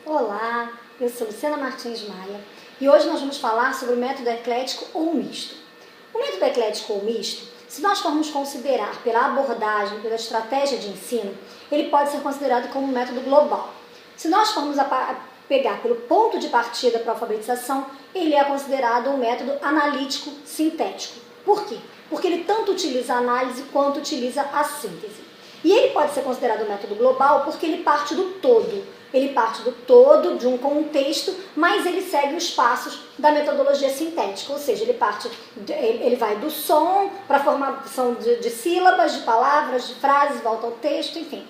Olá, eu sou Luciana Martins Maia e hoje nós vamos falar sobre o método eclético ou misto. O método eclético ou misto, se nós formos considerar pela abordagem, pela estratégia de ensino, ele pode ser considerado como um método global. Se nós formos pegar pelo ponto de partida para a alfabetização, ele é considerado um método analítico-sintético. Por quê? Porque ele tanto utiliza a análise quanto utiliza a síntese. E ele pode ser considerado um método global porque ele parte do todo. Ele parte do todo, de um contexto, mas ele segue os passos da metodologia sintética, ou seja, ele vai do som para a formação de sílabas, de palavras, de frases, volta ao texto, enfim.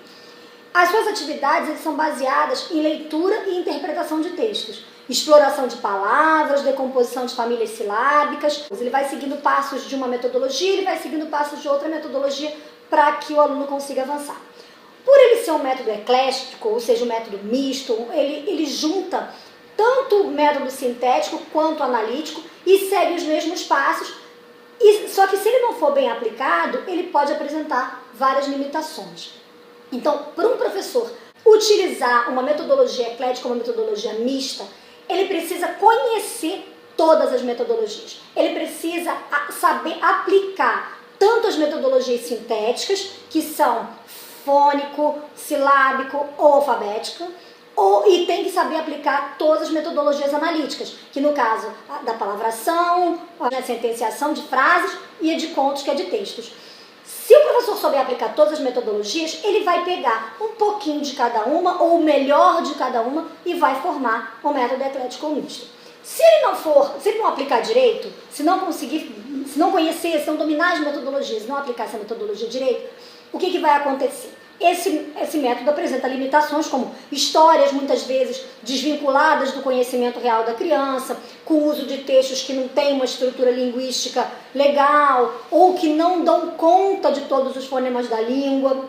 As suas atividades são baseadas em leitura e interpretação de textos, exploração de palavras, decomposição de famílias silábicas. Ele vai seguindo passos de uma metodologia, ele vai seguindo passos de outra metodologia para que o aluno consiga avançar. Por ele ser um método eclético, ou seja, um método misto, ele junta tanto o método sintético quanto o analítico e segue os mesmos passos, só que se ele não for bem aplicado, ele pode apresentar várias limitações. Então, para um professor utilizar uma metodologia eclética, uma metodologia mista, ele precisa conhecer todas as metodologias. Ele precisa saber aplicar tanto as metodologias sintéticas, que são fônico, silábico ou alfabético, e tem que saber aplicar todas as metodologias analíticas, que no caso da palavração, a sentenciação de frases e a de contos, que é de textos. Se o professor souber aplicar todas as metodologias, ele vai pegar um pouquinho de cada uma, ou o melhor de cada uma, e vai formar um método eclético ou misto. Se ele não aplicar direito, se não conhecer, se não dominar as metodologias, se não aplicar essa metodologia direito, o que vai acontecer? Esse método apresenta limitações como histórias, muitas vezes desvinculadas do conhecimento real da criança, com o uso de textos que não têm uma estrutura linguística legal, ou que não dão conta de todos os fonemas da língua.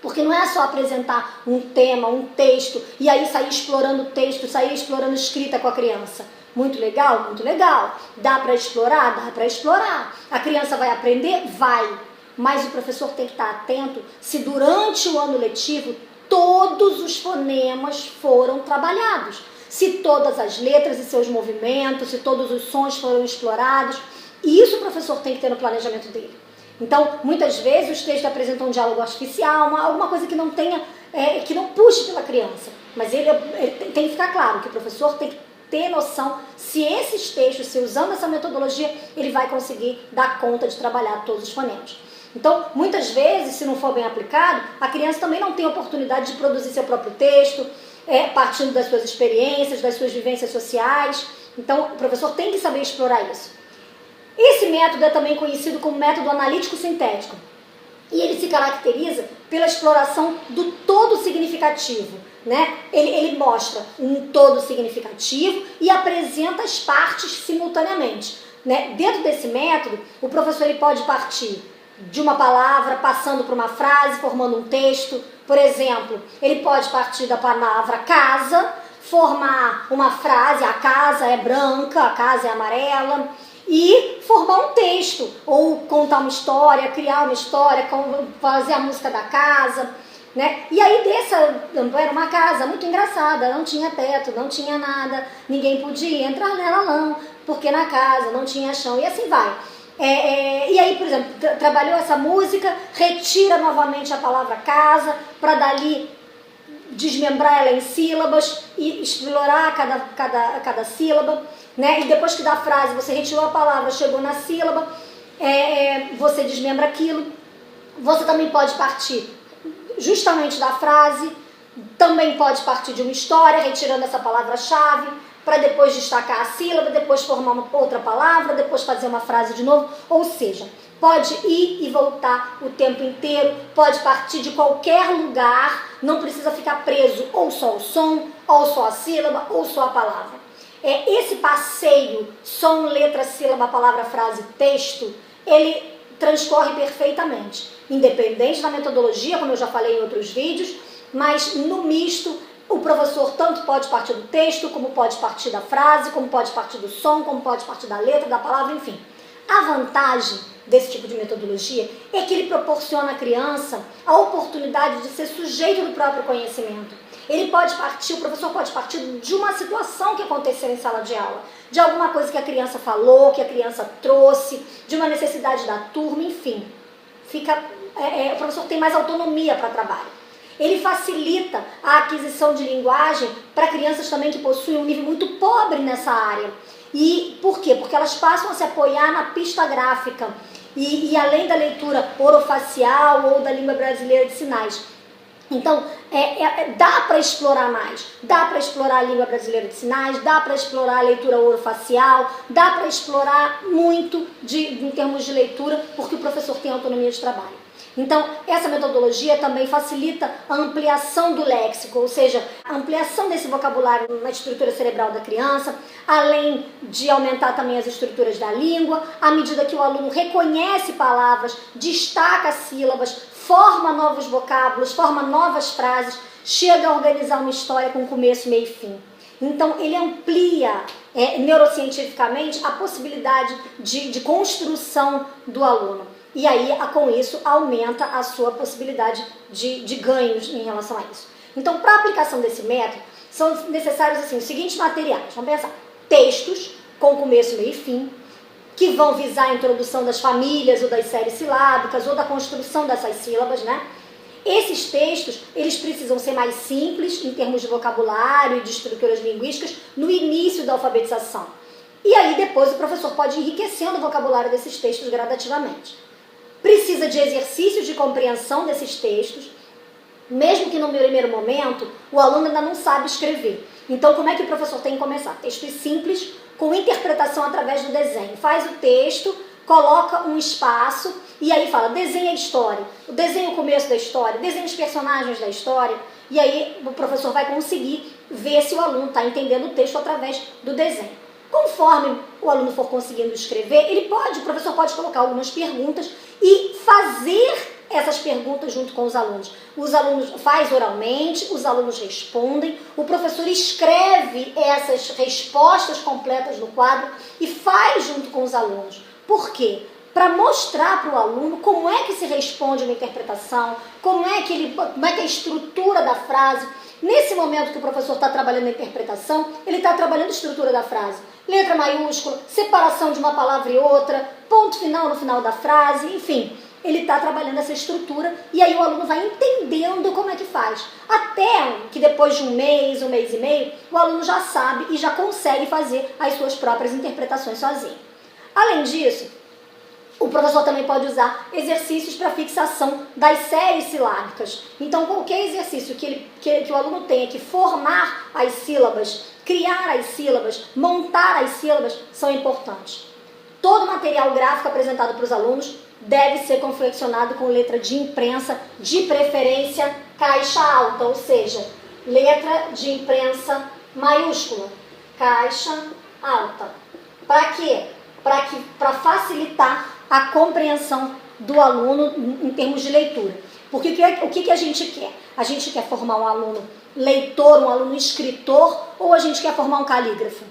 Porque não é só apresentar um tema, um texto, e aí sair explorando o texto, sair explorando escrita com a criança. Muito legal? Muito legal. Dá para explorar? Dá para explorar. A criança vai aprender? Vai. Mas o professor tem que estar atento se durante o ano letivo todos os fonemas foram trabalhados. Se todas as letras e seus movimentos, se todos os sons foram explorados. E isso o professor tem que ter no planejamento dele. Então, muitas vezes os textos apresentam um diálogo artificial, alguma coisa que não tenha, que não puxe pela criança. Mas ele tem que ficar claro que o professor tem que ter noção se esses textos, se usando essa metodologia, ele vai conseguir dar conta de trabalhar todos os fonemas. Então, muitas vezes, se não for bem aplicado, a criança também não tem oportunidade de produzir seu próprio texto, partindo das suas experiências, das suas vivências sociais. Então, o professor tem que saber explorar isso. Esse método é também conhecido como método analítico-sintético. E ele se caracteriza pela exploração do todo significativo, né? Ele mostra um todo significativo e apresenta as partes simultaneamente, né? Dentro desse método, o professor ele pode partir de uma palavra, passando por uma frase, formando um texto. Por exemplo, ele pode partir da palavra casa, formar uma frase, a casa é branca, a casa é amarela, e formar um texto, ou contar uma história, criar uma história, fazer a música da casa, né? E aí era uma casa muito engraçada, não tinha teto, não tinha nada, ninguém podia entrar nela não, porque na casa não tinha chão, e assim vai. E aí, por exemplo, trabalhou essa música, retira novamente a palavra casa, para dali desmembrar ela em sílabas e explorar cada sílaba, né? E depois que da frase você retirou a palavra, chegou na sílaba, você desmembra aquilo. Você também pode partir justamente da frase, também pode partir de uma história, retirando essa palavra-chave, para depois destacar a sílaba, depois formar uma outra palavra, depois fazer uma frase de novo. Ou seja, pode ir e voltar o tempo inteiro, pode partir de qualquer lugar, não precisa ficar preso ou só ao som, ou só a sílaba, ou só a palavra. Esse passeio, som, letra, sílaba, palavra, frase, texto, ele transcorre perfeitamente, independente da metodologia, como eu já falei em outros vídeos, mas no misto, o professor tanto pode partir do texto, como pode partir da frase, como pode partir do som, como pode partir da letra, da palavra, enfim. A vantagem desse tipo de metodologia é que ele proporciona à criança a oportunidade de ser sujeito do próprio conhecimento. o professor pode partir de uma situação que aconteceu em sala de aula, de alguma coisa que a criança falou, que a criança trouxe, de uma necessidade da turma, enfim. O professor tem mais autonomia para trabalho. Ele facilita a aquisição de linguagem para crianças também que possuem um nível muito pobre nessa área. E por quê? Porque elas passam a se apoiar na pista gráfica e além da leitura orofacial ou da língua brasileira de sinais. Então, dá para explorar mais, dá para explorar a língua brasileira de sinais, dá para explorar a leitura orofacial, dá para explorar muito em termos de leitura, porque o professor tem autonomia de trabalho. Então, essa metodologia também facilita a ampliação do léxico, ou seja, a ampliação desse vocabulário na estrutura cerebral da criança, além de aumentar também as estruturas da língua, à medida que o aluno reconhece palavras, destaca sílabas, forma novos vocábulos, forma novas frases, chega a organizar uma história com começo, meio e fim. Então, ele amplia neurocientificamente a possibilidade de construção do aluno. E aí, com isso, aumenta a sua possibilidade de ganhos em relação a isso. Então, para a aplicação desse método, são necessários assim, os seguintes materiais. Vamos pensar: textos com começo, meio e fim, que vão visar a introdução das famílias ou das séries silábicas ou da construção dessas sílabas, né? Esses textos, eles precisam ser mais simples em termos de vocabulário e de estruturas linguísticas no início da alfabetização. E aí depois o professor pode ir enriquecendo o vocabulário desses textos gradativamente. Precisa de exercícios de compreensão desses textos, mesmo que no primeiro momento o aluno ainda não sabe escrever. Então, como é que o professor tem que começar? Textos simples, com interpretação através do desenho. Faz o texto, coloca um espaço e aí fala, desenha a história, desenha o começo da história, desenha os personagens da história, e aí o professor vai conseguir ver se o aluno está entendendo o texto através do desenho. Conforme o aluno for conseguindo escrever, o professor pode colocar algumas perguntas e fazer essas perguntas junto com os alunos. Os alunos faz oralmente, os alunos respondem, o professor escreve essas respostas completas no quadro e faz junto com os alunos. Por quê? Para mostrar para o aluno como é que se responde uma interpretação, como é que é a estrutura da frase. Nesse momento que o professor está trabalhando a interpretação, ele está trabalhando a estrutura da frase. Letra maiúscula, separação de uma palavra e outra, ponto final no final da frase, enfim. Ele está trabalhando essa estrutura e aí o aluno vai entendendo como é que faz. Até que depois de um mês e meio, o aluno já sabe e já consegue fazer as suas próprias interpretações sozinho. Além disso, o professor também pode usar exercícios para fixação das séries silábicas. Então, qualquer exercício que o aluno tenha que formar as sílabas, criar as sílabas, montar as sílabas, são importantes. Todo material gráfico apresentado para os alunos deve ser confeccionado com letra de imprensa, de preferência caixa alta, ou seja, letra de imprensa maiúscula, caixa alta. Para quê? Para facilitar a compreensão do aluno em termos de leitura. Porque o que a gente quer? A gente quer formar um aluno leitor, um aluno escritor, ou a gente quer formar um calígrafo?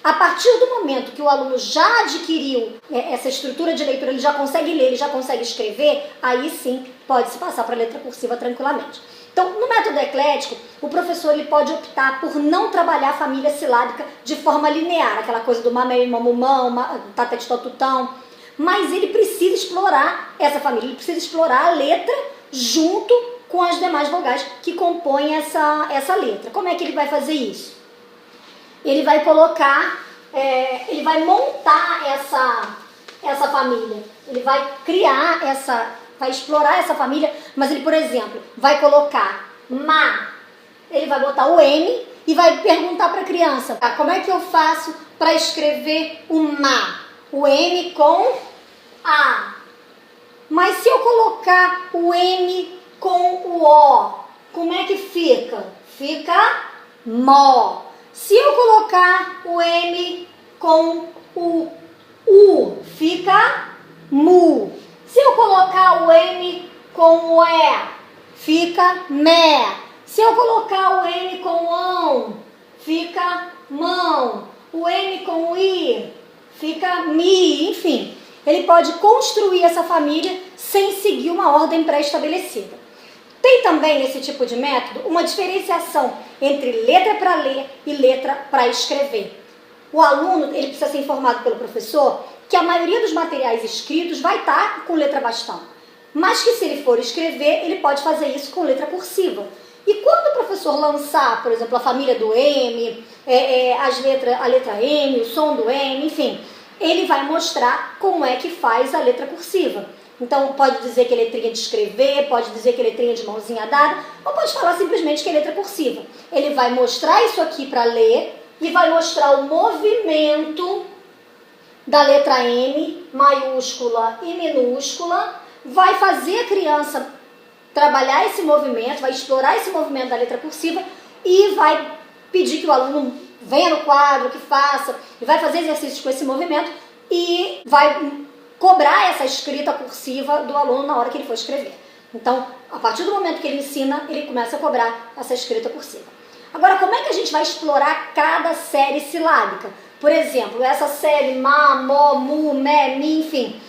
A partir do momento que o aluno já adquiriu essa estrutura de leitura, ele já consegue ler, ele já consegue escrever, aí sim pode-se passar para a letra cursiva tranquilamente. Então, no método eclético, o professor ele pode optar por não trabalhar a família silábica de forma linear, aquela coisa do mamei, mamumão, tatete, totutão, mas ele precisa explorar essa família, ele precisa explorar a letra junto com as demais vogais que compõem essa letra. Como é que ele vai fazer isso? Ele vai colocar, ele vai montar essa família, ele vai criar vai explorar essa família, mas ele, por exemplo, vai colocar ma, ele vai botar o M e vai perguntar para a criança, tá, como é que eu faço para escrever o ma? O M com A. Mas se eu colocar o M com o O, como é que fica? Fica mó. Se eu colocar o M com o U, fica mu. Se eu colocar o M com o E, fica mé. Se eu colocar o M com o ão, fica mão. O M com o I, fica mi. Enfim, ele pode construir essa família sem seguir uma ordem pré-estabelecida. Tem também, nesse tipo de método, uma diferenciação entre letra para ler e letra para escrever. O aluno ele precisa ser informado pelo professor que a maioria dos materiais escritos vai estar com letra bastão, mas que se ele for escrever, ele pode fazer isso com letra cursiva. E quando o professor lançar, por exemplo, a família do M, a letra M, o som do M, enfim, ele vai mostrar como é que faz a letra cursiva. Então pode dizer que é letrinha de escrever, pode dizer que é letrinha de mãozinha dada, ou pode falar simplesmente que é letra cursiva. Ele vai mostrar isso aqui para ler e vai mostrar o movimento da letra M, maiúscula e minúscula, vai fazer a criança trabalhar esse movimento, vai explorar esse movimento da letra cursiva e vai pedir que o aluno venha no quadro, que faça, e vai fazer exercícios com esse movimento e vai cobrar essa escrita cursiva do aluno na hora que ele for escrever. Então, a partir do momento que ele ensina, ele começa a cobrar essa escrita cursiva. Agora, como é que a gente vai explorar cada série silábica? Por exemplo, essa série ma, mo, mu, me, mi, enfim.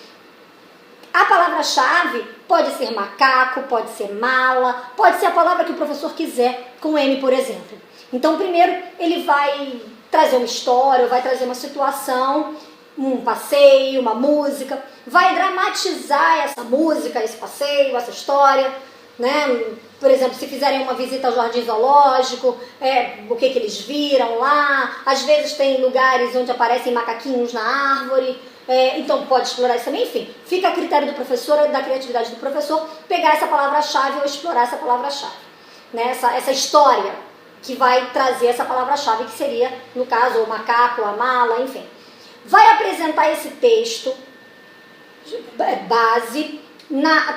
A palavra-chave pode ser macaco, pode ser mala, pode ser a palavra que o professor quiser, com M, por exemplo. Então, primeiro, ele vai trazer uma história, vai trazer uma situação, um passeio, uma música, vai dramatizar essa música, esse passeio, essa história, né? Por exemplo, se fizerem uma visita ao jardim zoológico, o que eles viram lá, às vezes tem lugares onde aparecem macaquinhos na árvore, então pode explorar isso também, enfim, fica a critério do professor, da criatividade do professor, pegar essa palavra-chave ou explorar essa palavra-chave, né? Essa história que vai trazer essa palavra-chave, que seria, no caso, o macaco, a mala, enfim. Vai apresentar esse texto base,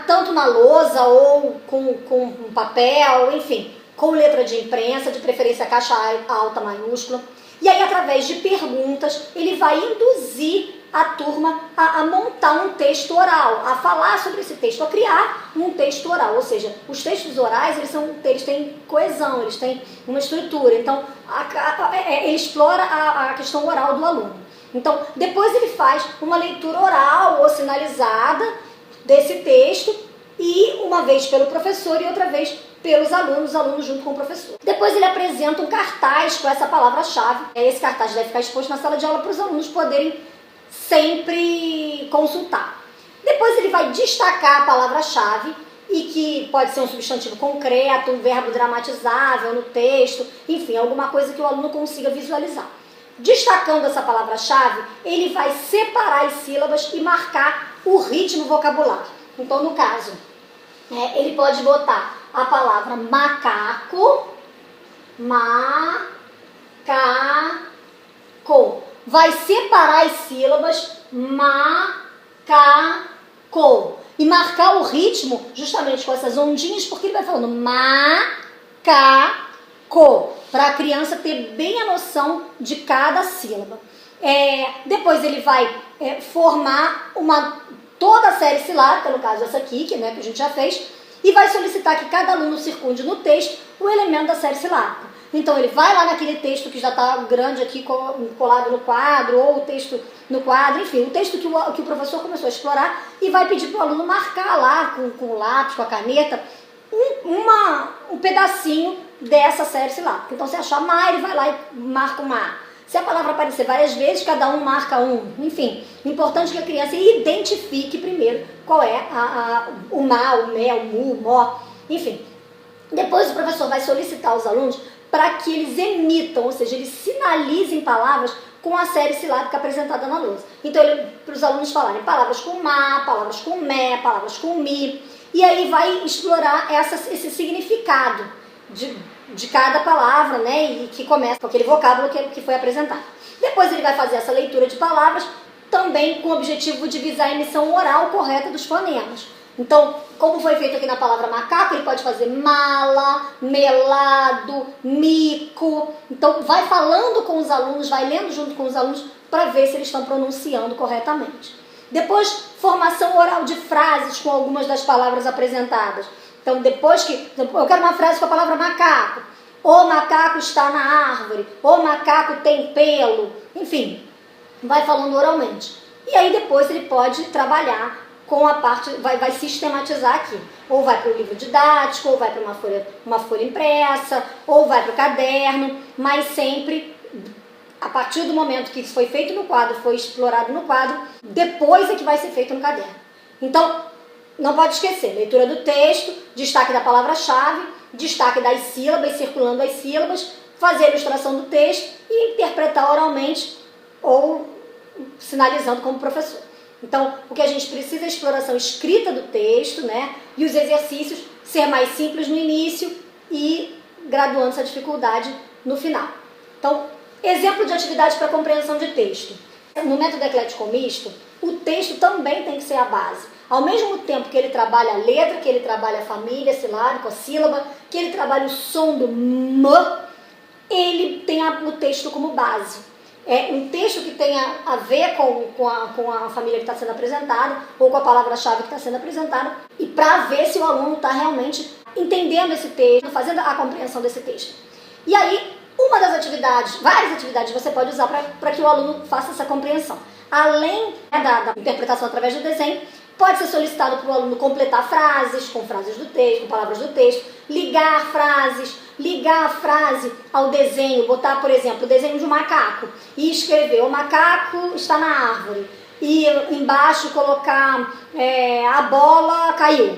tanto na lousa ou com papel, enfim, com letra de imprensa, de preferência caixa alta maiúscula. E aí, através de perguntas, ele vai induzir a turma a montar um texto oral, a falar sobre esse texto, a criar um texto oral. Ou seja, os textos orais, eles têm coesão, eles têm uma estrutura. Então, ele explora a questão oral do aluno. Então, depois ele faz uma leitura oral ou sinalizada desse texto, e uma vez pelo professor e outra vez pelos alunos, os alunos junto com o professor. Depois ele apresenta um cartaz com essa palavra-chave. Esse cartaz deve ficar exposto na sala de aula para os alunos poderem sempre consultar. Depois ele vai destacar a palavra-chave, e que pode ser um substantivo concreto, um verbo dramatizável no texto, enfim, alguma coisa que o aluno consiga visualizar. Destacando essa palavra-chave, ele vai separar as sílabas e marcar o ritmo vocabular. Então, no caso, ele pode botar a palavra macaco, macaco. Vai separar as sílabas macaco. E marcar o ritmo justamente com essas ondinhas, porque ele vai falando macaco, para a criança ter bem a noção de cada sílaba. Depois ele vai formar toda a série silábica, no caso essa aqui, que a gente já fez, e vai solicitar que cada aluno circunde no texto o elemento da série silábica. Então ele vai lá naquele texto que já está grande aqui, colado no quadro, ou o texto no quadro, enfim, o texto que o professor começou a explorar, e vai pedir para o aluno marcar lá com o lápis, com a caneta, um pedacinho dessa série silábica. Então se achar ma, ele vai lá e marca um A. Se a palavra aparecer várias vezes, cada um marca um. Enfim, importante que a criança identifique primeiro qual é o ma, o me, o mu, o mo, enfim. Depois o professor vai solicitar aos alunos para que eles emitam, ou seja, eles sinalizem palavras com a série silábica apresentada na lousa. Então, para os alunos falarem palavras com ma, palavras com me, palavras com mi, e aí vai explorar esse significado de cada palavra, né, e que começa com aquele vocábulo que foi apresentado. Depois ele vai fazer essa leitura de palavras, também com o objetivo de visar a emissão oral correta dos fonemas. Então, como foi feito aqui na palavra macaco, ele pode fazer mala, melado, mico. Então, vai falando com os alunos, vai lendo junto com os alunos para ver se eles estão pronunciando corretamente. Depois, formação oral de frases com algumas das palavras apresentadas. Então, depois que... Eu quero uma frase com a palavra macaco. O macaco está na árvore. O macaco tem pelo. Enfim, vai falando oralmente. E aí, depois, ele pode trabalhar com a parte, vai sistematizar aqui. Ou vai para o livro didático, ou vai para uma folha impressa, ou vai para o caderno, mas sempre a partir do momento que isso foi feito no quadro, foi explorado no quadro, depois é que vai ser feito no caderno. Então, não pode esquecer, leitura do texto, destaque da palavra-chave, destaque das sílabas, circulando as sílabas, fazer a ilustração do texto e interpretar oralmente ou sinalizando como professor. Então, o que a gente precisa é a exploração escrita do texto, né? E os exercícios ser mais simples no início e graduando essa dificuldade no final. Então, exemplo de atividade para compreensão de texto. No método eclético misto, o texto também tem que ser a base. Ao mesmo tempo que ele trabalha a letra, que ele trabalha a família silábica, a sílaba, que ele trabalha o som do M, ele tem o texto como base. É um texto que tenha a ver com a família que está sendo apresentada ou com a palavra-chave que está sendo apresentada e para ver se o aluno está realmente entendendo esse texto, fazendo a compreensão desse texto. E aí, uma das atividades, várias atividades você pode usar para que o aluno faça essa compreensão. Além da interpretação através do desenho, pode ser solicitado para o aluno completar frases com frases do texto, com palavras do texto, ligar frases, ligar a frase ao desenho, botar, por exemplo, o desenho de um macaco e escrever: o macaco está na árvore, e embaixo colocar a bola caiu.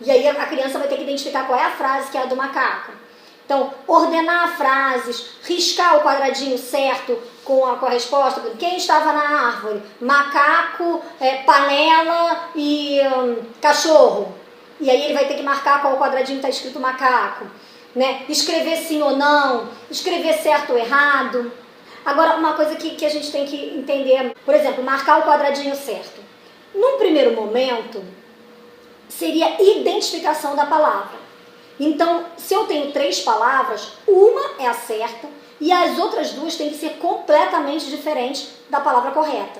E aí a criança vai ter que identificar qual é a frase que é a do macaco. Então, ordenar frases, riscar o quadradinho certo com a resposta. Quem estava na árvore? Macaco, panela e cachorro. E aí ele vai ter que marcar qual quadradinho está escrito macaco. Né? Escrever sim ou não, escrever certo ou errado. Agora, uma coisa que a gente tem que entender, por exemplo, marcar o quadradinho certo. Num primeiro momento, seria identificação da palavra. Então, se eu tenho 3 palavras, uma é a certa e as outras 2 têm que ser completamente diferentes da palavra correta.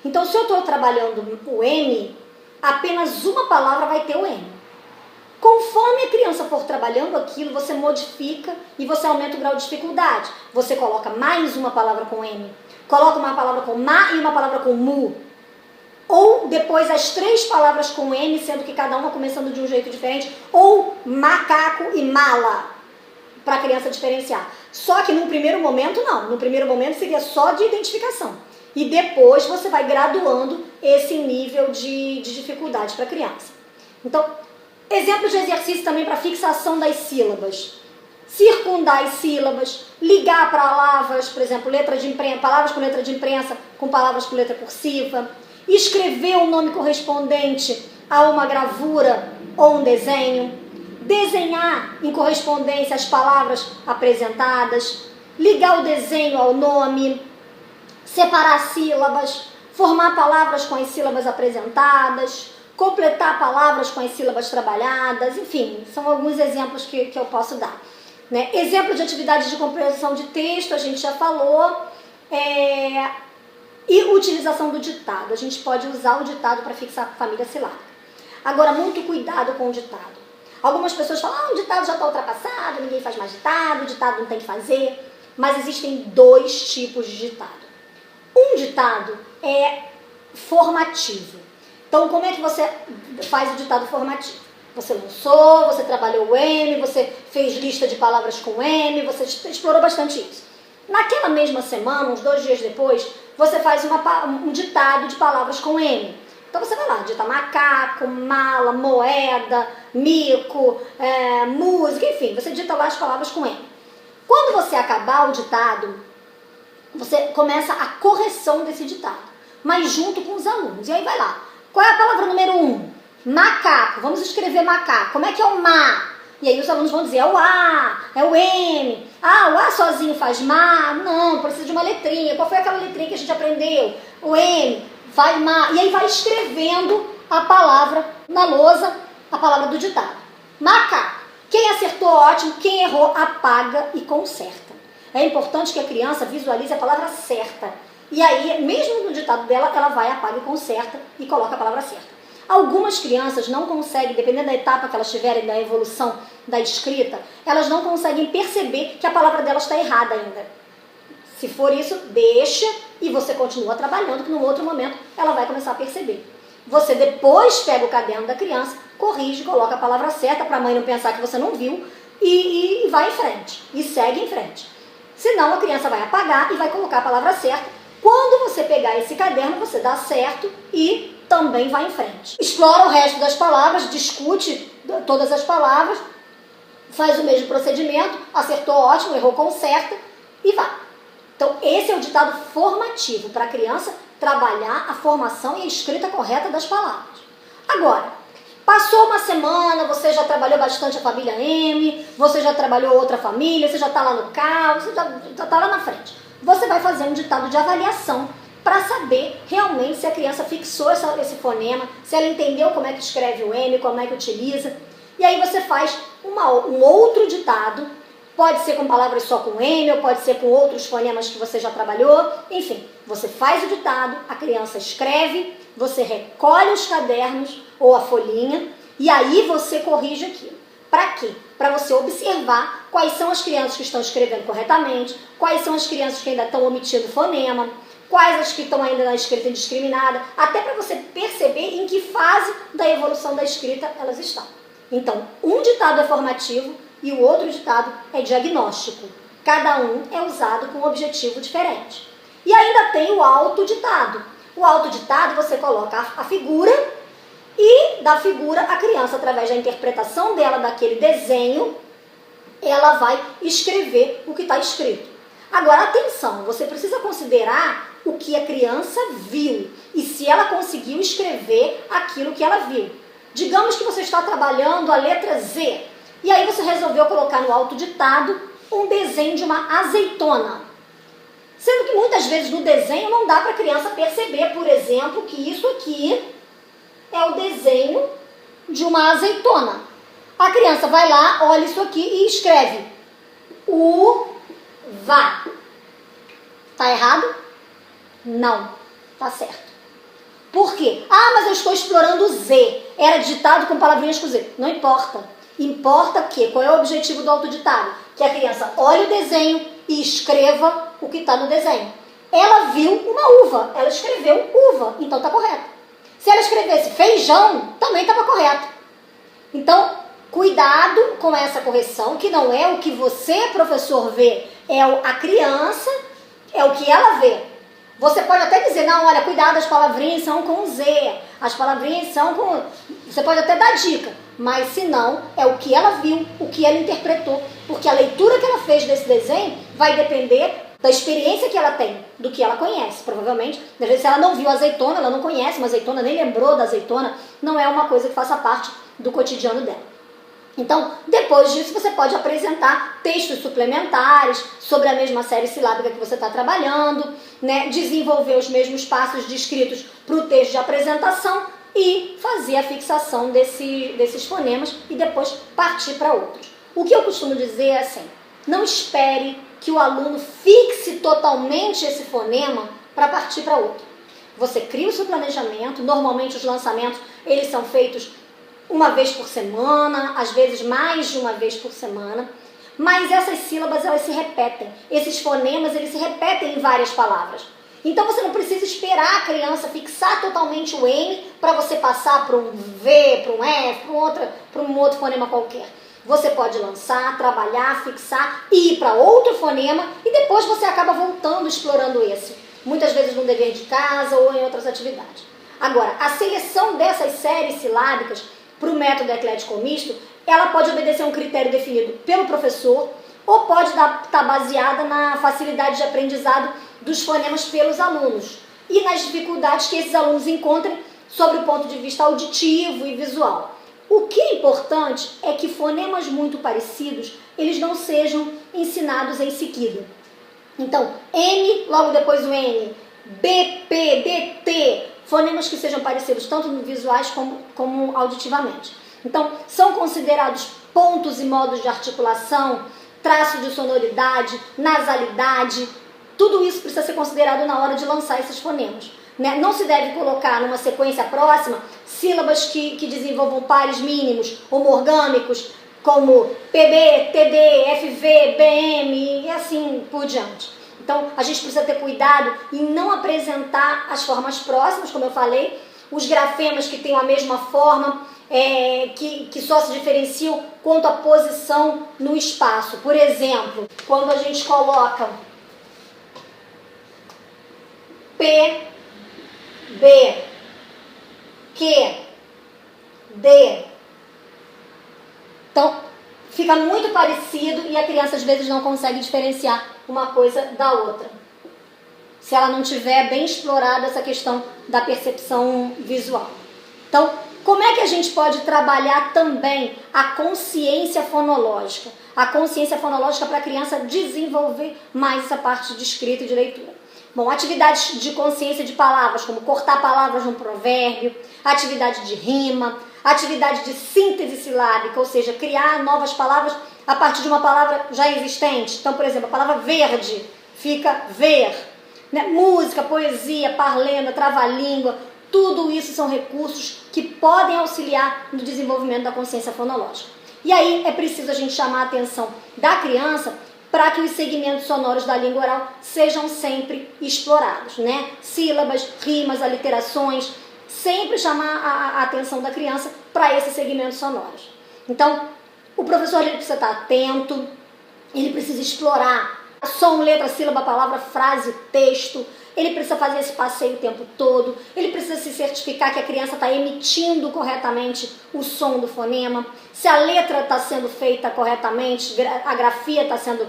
Então, se eu estou trabalhando o M, apenas uma palavra vai ter o M. Conforme a criança for trabalhando aquilo, você modifica e você aumenta o grau de dificuldade. Você coloca mais uma palavra com M, coloca uma palavra com ma e uma palavra com mu. Ou depois as 3 palavras com M, sendo que cada uma começando de um jeito diferente, ou macaco e mala, para a criança diferenciar. Só que no primeiro momento não, no primeiro momento seria só de identificação. E depois você vai graduando esse nível de dificuldade para a criança. Então, exemplo de exercício também para fixação das sílabas. Circundar as sílabas, ligar palavras, por exemplo, palavras com letra de imprensa com palavras com letra cursiva, escrever o nome correspondente a uma gravura ou um desenho, desenhar em correspondência as palavras apresentadas, ligar o desenho ao nome, separar sílabas, formar palavras com as sílabas apresentadas, completar palavras com as sílabas trabalhadas, enfim, são alguns exemplos que eu posso dar. Né? Exemplo de atividades de compreensão de texto, a gente já falou, e utilização do ditado. A gente pode usar o ditado para fixar a família silábica. Agora, muito cuidado com o ditado. Algumas pessoas falam, o ditado já está ultrapassado, ninguém faz mais ditado, o ditado não tem que fazer. Mas existem 2 tipos de ditado. Um ditado é formativo. Então, como é que você faz o ditado formativo? Você lançou, você trabalhou o M, você fez lista de palavras com M, você explorou bastante isso. Naquela mesma semana, uns 2 dias depois, você faz um ditado de palavras com M. Então você vai lá, dita macaco, mala, moeda, mico, música, enfim, você dita lá as palavras com M. Quando você acabar o ditado, você começa a correção desse ditado, mas junto com os alunos. E aí vai lá, qual é a palavra número 1? Macaco, vamos escrever macaco. Como é que é o ma? E aí os alunos vão dizer, é o A, é o M. Ah, o A sozinho faz ma? Não, precisa de uma letrinha. Qual foi aquela letrinha que a gente aprendeu? O M, vai ma. E aí vai escrevendo a palavra na lousa, a palavra do ditado. Macaco. Quem acertou, ótimo. Quem errou, apaga e conserta. É importante que a criança visualize a palavra certa. E aí, mesmo no ditado dela, ela vai, apaga e conserta e coloca a palavra certa. Algumas crianças não conseguem, dependendo da etapa que elas tiverem da evolução da escrita, elas não conseguem perceber que a palavra delas está errada ainda. Se for isso, deixa e você continua trabalhando, que no outro momento ela vai começar a perceber. você depois pega o caderno da criança, corrige, coloca a palavra certa para a mãe não pensar que você não viu e vai em frente, e segue em frente. Senão a criança vai apagar e vai colocar a palavra certa. Quando você pegar esse caderno, você dá certo e também vai em frente. Explora o resto das palavras, discute todas as palavras, faz o mesmo procedimento, acertou, ótimo, errou, conserta e vai. Então esse é o ditado formativo para a criança trabalhar a formação e a escrita correta das palavras. Agora, passou uma semana, você já trabalhou bastante a família M, você já trabalhou outra família, você já está lá no carro, você já está lá na frente. Você vai fazer um ditado de avaliação para saber realmente se a criança fixou esse fonema, se ela entendeu como é que escreve o M, como é que utiliza. E aí você faz um outro ditado, pode ser com palavras só com M, ou pode ser com outros fonemas que você já trabalhou. Enfim, você faz o ditado, a criança escreve, você recolhe os cadernos ou a folhinha e aí você corrige aquilo. Para quê? Para você observar quais são as crianças que estão escrevendo corretamente, quais são as crianças que ainda estão omitindo fonema, quais as que estão ainda na escrita indiscriminada, até para você perceber em que fase da evolução da escrita elas estão. Então, um ditado é formativo e o outro ditado é diagnóstico. Cada um é usado com um objetivo diferente. E ainda tem o autoditado. O autoditado você coloca a figura e da figura a criança, através da interpretação dela daquele desenho, ela vai escrever o que está escrito. Agora, atenção, você precisa considerar o que a criança viu e se ela conseguiu escrever aquilo que ela viu. Digamos que você está trabalhando a letra Z e aí você resolveu colocar no autoditado um desenho de uma azeitona. Sendo que muitas vezes no desenho não dá para a criança perceber, por exemplo, que isso aqui é o desenho de uma azeitona. A criança vai lá, olha isso aqui e escreve uva. Tá errado? Não, tá certo. Por quê? Ah, mas eu estou explorando o Z. Era digitado com palavrinhas com Z. Não importa. Importa que qual é o objetivo do autoditado? Que a criança olhe o desenho e escreva o que está no desenho. Ela viu uma uva, ela escreveu uva, então está correto. Se ela escrevesse feijão, também estava correto. Então, cuidado com essa correção, que não é o que você, professor, vê, é a criança, é o que ela vê. Você pode até dizer, não, olha, cuidado, as palavrinhas são com Z, as palavrinhas são com... Você pode até dar dica, mas se não, é o que ela viu, o que ela interpretou, porque a leitura que ela fez desse desenho vai depender da experiência que ela tem, do que ela conhece. Provavelmente, às vezes, se ela não viu azeitona, ela não conhece uma azeitona, nem lembrou da azeitona, não é uma coisa que faça parte do cotidiano dela. Então, depois disso, você pode apresentar textos suplementares sobre a mesma série silábica que você está trabalhando, né? Desenvolver os mesmos passos descritos para o texto de apresentação e fazer a fixação desses fonemas e depois partir para outros. O que eu costumo dizer é assim, não espere que o aluno fixe totalmente esse fonema para partir para outro. Você cria o seu planejamento, normalmente os lançamentos eles são feitos uma vez por semana, às vezes mais de uma vez por semana, mas essas sílabas elas se repetem, esses fonemas eles se repetem em várias palavras. Então você não precisa esperar a criança fixar totalmente o M para você passar para um V, para um F, para um outro fonema qualquer. Você pode lançar, trabalhar, fixar e ir para outro fonema e depois você acaba voltando explorando esse. Muitas vezes no dever de casa ou em outras atividades. Agora, a seleção dessas séries silábicas para o método eclético ou misto, ela pode obedecer a um critério definido pelo professor ou pode estar baseada na facilidade de aprendizado dos fonemas pelos alunos e nas dificuldades que esses alunos encontrem sobre o ponto de vista auditivo e visual. O que é importante é que fonemas muito parecidos, eles não sejam ensinados em seguida. Então, M, logo depois o N, B, P, D, T, fonemas que sejam parecidos tanto no visuais como auditivamente. Então, são considerados pontos e modos de articulação, traço de sonoridade, nasalidade, tudo isso precisa ser considerado na hora de lançar esses fonemas. Né? Não se deve colocar numa sequência próxima sílabas que desenvolvam pares mínimos homorgâmicos, como PB, TD, FV, BM e assim por diante. Então, a gente precisa ter cuidado em não apresentar as formas próximas, como eu falei, os grafemas que têm a mesma forma, que só se diferenciam quanto à posição no espaço. Por exemplo, quando a gente coloca P, B, Q, D, então fica muito parecido e a criança às vezes não consegue diferenciar uma coisa da outra, se ela não tiver bem explorada essa questão da percepção visual. Então, como é que a gente pode trabalhar também a consciência fonológica? A consciência fonológica para a criança desenvolver mais essa parte de escrita e de leitura. Bom, atividades de consciência de palavras, como cortar palavras num provérbio, atividade de rima, atividade de síntese silábica, ou seja, criar novas palavras a partir de uma palavra já existente. Então, por exemplo, a palavra verde fica ver. Né? Música, poesia, parlenda, trava-língua, tudo isso são recursos que podem auxiliar no desenvolvimento da consciência fonológica. E aí é preciso a gente chamar a atenção da criança para que os segmentos sonoros da língua oral sejam sempre explorados, né? Sílabas, rimas, aliterações, sempre chamar a atenção da criança para esses segmentos sonoros. Então, o professor ele precisa estar atento, ele precisa explorar som, letra, sílaba, palavra, frase, texto. Ele precisa fazer esse passeio o tempo todo. Ele precisa se certificar que a criança está emitindo corretamente o som do fonema. Se a letra está sendo feita corretamente, a grafia está sendo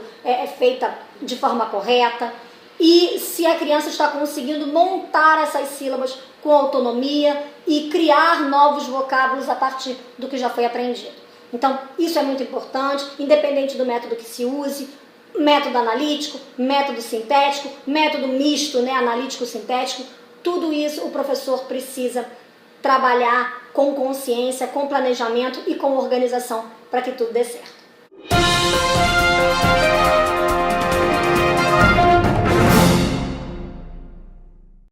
feita de forma correta. E se a criança está conseguindo montar essas sílabas com autonomia e criar novos vocábulos a partir do que já foi aprendido. Então, isso é muito importante, independente do método que se use. Método analítico, método sintético, método misto, né, analítico-sintético, tudo isso o professor precisa trabalhar com consciência, com planejamento e com organização para que tudo dê certo.